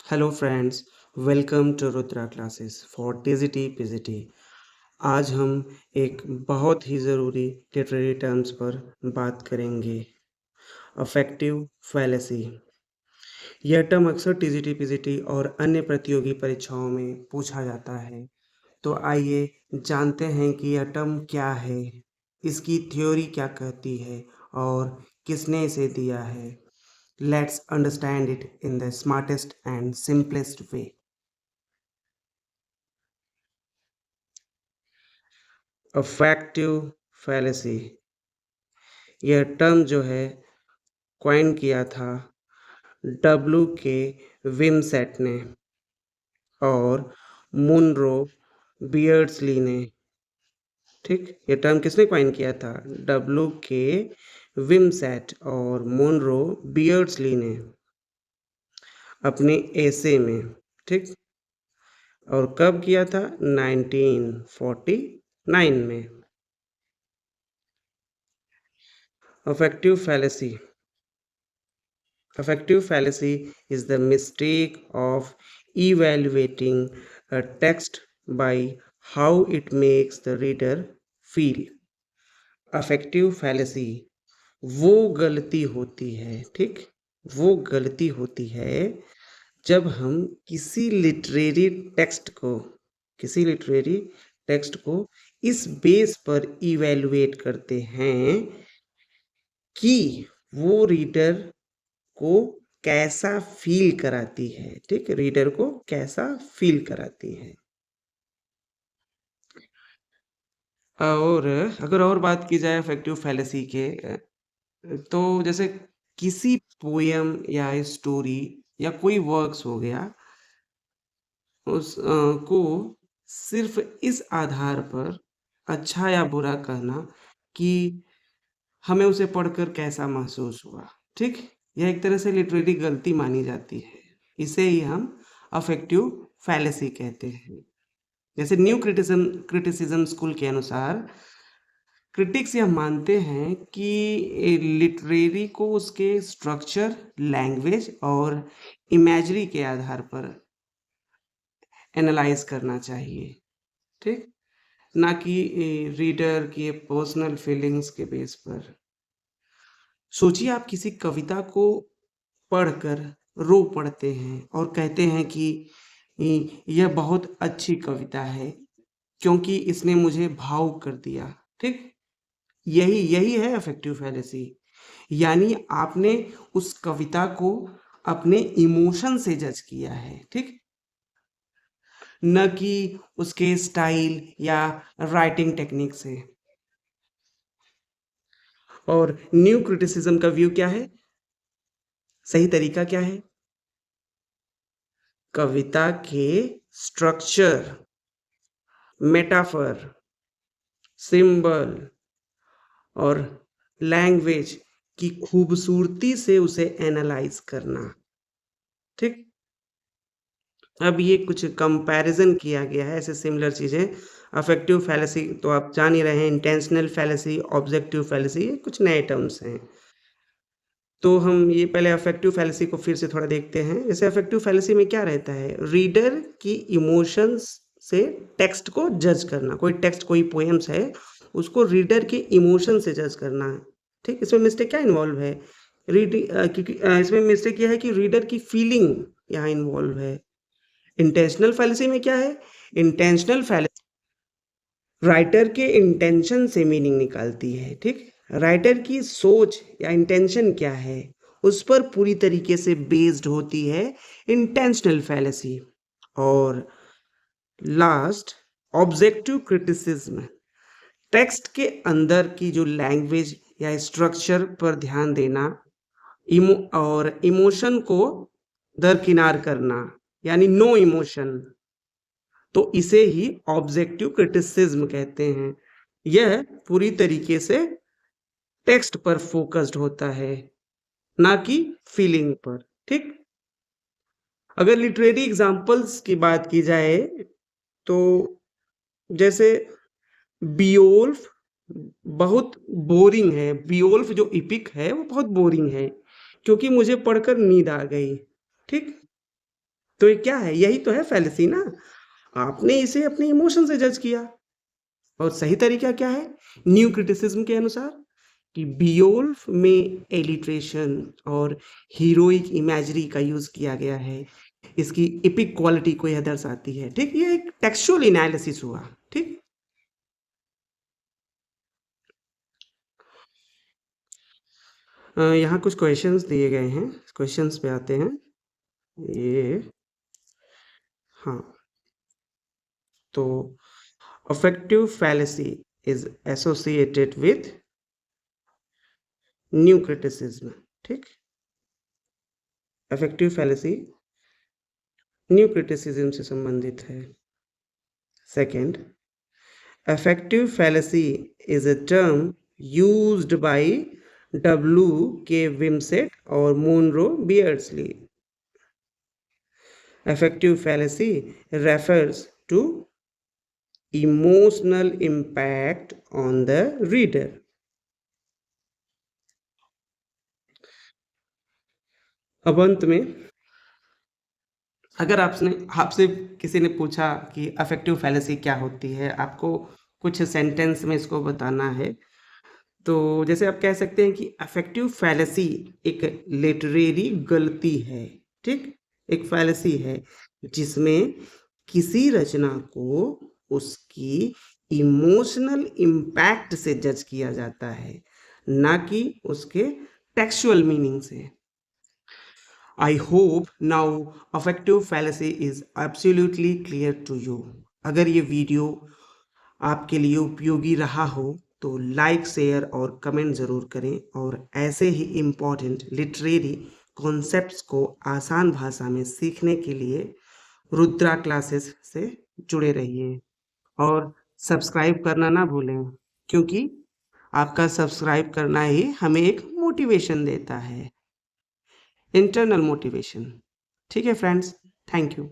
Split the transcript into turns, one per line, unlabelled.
Hello friends, welcome to Rudra classes for TGT PGT. आज हम एक बहुत ही ज़रूरी लिटरेरी टर्म्स पर बात करेंगे। Affective fallacy. यह टर्म अक्सर टीजीटी पीजीटी और अन्य प्रतियोगी परीक्षाओं में पूछा जाता है। तो आइए जानते हैं कि यह टर्म क्या है, इसकी थ्योरी क्या कहती है और किसने इसे दिया है। Let's understand it in the smartest and simplest way. Affective fallacy, यह टर्म जो है कॉइन किया था डब्ल्यू के विमसेट ने और मुनरो बियर्ड्सली ने। ठीक, ये टर्म किसने कॉइन किया था? डब्ल्यू के विमसेट और मुनरो बियर्ड्सली ने अपने एसे में। ठीक, और कब किया था? 1949 में। Affective fallacy, affective fallacy is the mistake of evaluating a text by how it makes the reader feel. affective fallacy वो गलती होती है, ठीक, वो गलती होती है जब हम किसी लिटरेरी टेक्स्ट को इस बेस पर इवेलुएट करते हैं कि वो रीडर को कैसा फील कराती है। ठीक, रीडर को कैसा फील कराती है। और अगर और बात की जाए अफेक्टिव फैलेसी के, तो जैसे किसी पोयम या स्टोरी या कोई वर्क्स हो गया, उस को सिर्फ इस आधार पर अच्छा या बुरा कहना कि हमें उसे पढ़कर कैसा महसूस हुआ। ठीक, यह एक तरह से लिटरेरी गलती मानी जाती है। इसे ही हम अफेक्टिव फैलेसी कहते हैं। जैसे न्यू क्रिटिसिज्म स्कूल के अनुसार क्रिटिक्स यह मानते हैं कि लिटरेरी को उसके स्ट्रक्चर, लैंग्वेज और इमेजरी के आधार पर एनालाइज करना चाहिए। ठीक, ना कि रीडर की पर्सनल फीलिंग्स के बेस पर। सोचिए, आप किसी कविता को पढ़कर रो पड़ते हैं और कहते हैं कि यह बहुत अच्छी कविता है क्योंकि इसने मुझे भावुक कर दिया। ठीक, यही यही है अफेक्टिव फैलेसी। यानी आपने उस कविता को अपने इमोशन से जज किया है। ठीक, न कि उसके स्टाइल या राइटिंग टेक्निक से। और न्यू क्रिटिसिज्म का व्यू क्या है? सही तरीका क्या है? कविता के स्ट्रक्चर, मेटाफर, सिंबल और लैंग्वेज की खूबसूरती से उसे एनालाइज करना। ठीक, अब ये कुछ कंपैरिजन किया गया है ऐसे सिमिलर चीज़ें। अफेक्टिव फैलेसी तो आप जान ही रहे हैं, इंटेंशनल फैलेसी, ऑब्जेक्टिव फैलेसी, ये कुछ नए टर्म्स हैं। तो हम ये पहले अफेक्टिव फैलेसी को फिर से थोड़ा देखते हैं। जैसे अफेक्टिव फैलेसी में क्या रहता है? रीडर की इमोशंस से टेक्स्ट को जज करना। कोई टेक्स्ट, कोई पोएम्स है, उसको रीडर के इमोशन से जज करना है। ठीक, इसमें मिस्टेक क्या इन्वॉल्व है? क्योंकि इसमें मिस्टेक यह है कि रीडर की फीलिंग यहाँ इन्वॉल्व है। इंटेंशनल फैलेसी में क्या है? इंटेंशनल फैलेसी राइटर के इंटेंशन से मीनिंग निकालती है। ठीक, राइटर की सोच या इंटेंशन क्या है, उस पर पूरी तरीके से बेस्ड होती है इंटेंशनल फैलेसी। और लास्ट, ऑब्जेक्टिव क्रिटिसिज्म, टेक्स्ट के अंदर की जो लैंग्वेज या स्ट्रक्चर पर ध्यान देना, और इमोशन को दरकिनार करना, यानी नो इमोशन, तो इसे ही ऑब्जेक्टिव क्रिटिसिज्म कहते हैं। यह पूरी तरीके से टेक्स्ट पर फोकस्ड होता है, ना कि फीलिंग पर। ठीक, अगर लिटरेरी एग्जांपल्स की बात की जाए तो जैसे बियोल्फ बहुत बोरिंग है। बियोल्फ जो इपिक है वो बहुत बोरिंग है क्योंकि मुझे पढ़कर नींद आ गई। ठीक, तो ये क्या है? यही तो है फैलेसी ना। आपने इसे अपने इमोशन से जज किया। और सही तरीका क्या है? न्यू क्रिटिसिज्म के अनुसार कि बियोल्फ में एलिट्रेशन और हीरोइक इमेजरी का यूज किया गया है, इसकी एपिक क्वालिटी को यह दर्शाती है। ठीक, ये एक टेक्सचुअल एनालिसिस हुआ। ठीक, यहाँ कुछ क्वेश्चंस दिए गए हैं, क्वेश्चंस पे आते हैं। ये, हाँ, तो affective fallacy is associated with new criticism. ठीक, अफेक्टिव फैलेसी न्यू क्रिटिसिज्म से संबंधित है। Second, affective fallacy is a term used by W.K. विमसेट और Monro बियर्डसली। Affective fallacy refers to emotional impact on the reader। अब अंत में, अगर आपसे किसी ने पूछा कि अफेक्टिव फैलेसी क्या होती है, आपको कुछ सेंटेंस में इसको बताना है, तो जैसे आप कह सकते हैं कि अफेक्टिव फैलेसी एक लिटरेरी गलती है। ठीक, एक फैलेसी है जिसमें किसी रचना को उसकी इमोशनल इम्पैक्ट से जज किया जाता है, ना कि उसके टेक्सुअल मीनिंग से। I hope now affective fallacy is absolutely clear to you। अगर ये वीडियो आपके लिए उपयोगी रहा हो तो लाइक, शेयर और कमेंट ज़रूर करें, और ऐसे ही इम्पॉर्टेंट लिटरेरी कॉन्सेप्ट्स को आसान भाषा में सीखने के लिए रुद्रा क्लासेस से जुड़े रहिए। और सब्सक्राइब करना ना भूलें, क्योंकि आपका सब्सक्राइब करना ही हमें एक मोटिवेशन देता है, इंटरनल मोटिवेशन। ठीक है फ्रेंड्स, थैंक यू।